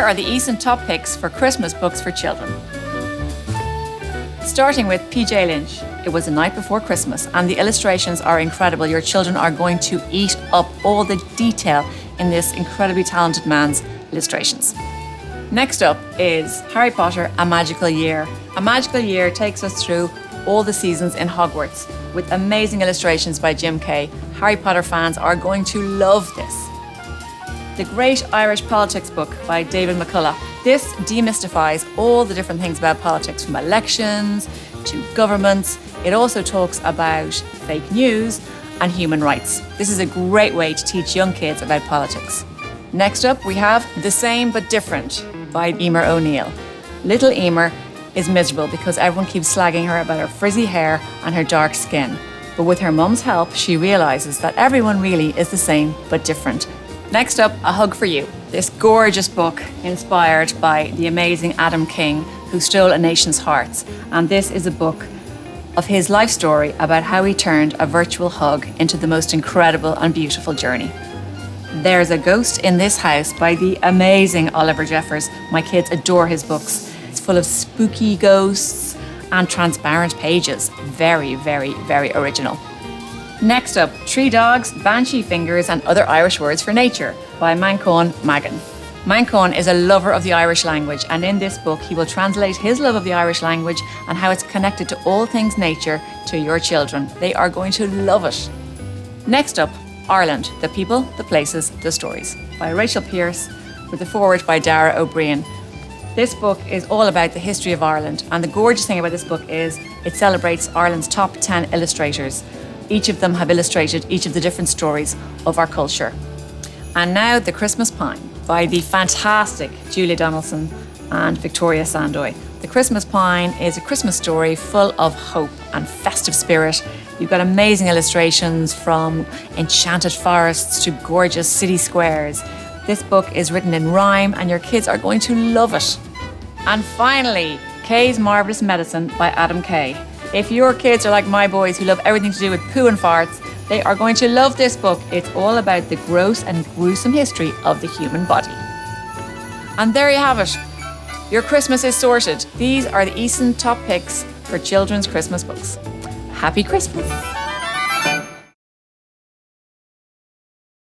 are the Eason top picks for Christmas books for children. Starting with PJ Lynch. It was the night before Christmas and the illustrations are incredible. Your children are going to eat up all the detail in this incredibly talented man's illustrations. Next up is Harry Potter, A Magical Year. A Magical Year takes us through all the seasons in Hogwarts with amazing illustrations by Jim Kay. Harry Potter fans are going to love this. The Great Irish Politics book by David McCullough. This demystifies all the different things about politics, from elections to governments. It also talks about fake news and human rights. This is a great way to teach young kids about politics. Next up, we have The Same But Different by Emer O'Neill. Little Emer is miserable because everyone keeps slagging her about her frizzy hair and her dark skin. But with her mum's help, she realizes that everyone really is the same but different. Next up, A Hug for You. This gorgeous book inspired by the amazing Adam King, who stole a nation's hearts. And this is a book of his life story about how he turned a virtual hug into the most incredible and beautiful journey. There's a Ghost in This House by the amazing Oliver Jeffers. My kids adore his books. It's full of spooky ghosts and transparent pages. Very, very, very original. Next up, Three Dogs, Banshee Fingers and Other Irish Words for Nature by Mancón Magan. Mancón is a lover of the Irish language, and in this book he will translate his love of the Irish language and how it's connected to all things nature to your children. They are going to love it. Next up, Ireland, The People, The Places, The Stories by Rachel Pearse with a foreword by Dara O'Brien. This book is all about the history of Ireland, and the gorgeous thing about this book is it celebrates Ireland's top 10 illustrators. Each of them have illustrated each of the different stories of our culture. And now The Christmas Pine by the fantastic Julia Donaldson and Victoria Sandoy. The Christmas Pine is a Christmas story full of hope and festive spirit. You've got amazing illustrations from enchanted forests to gorgeous city squares. This book is written in rhyme and your kids are going to love it. And finally, Kay's Marvelous Medicine by Adam Kay. If your kids are like my boys who love everything to do with poo and farts, they are going to love this book. It's all about the gross and gruesome history of the human body. And there you have it. Your Christmas is sorted. These are the Eason top picks for children's Christmas books. Happy Christmas.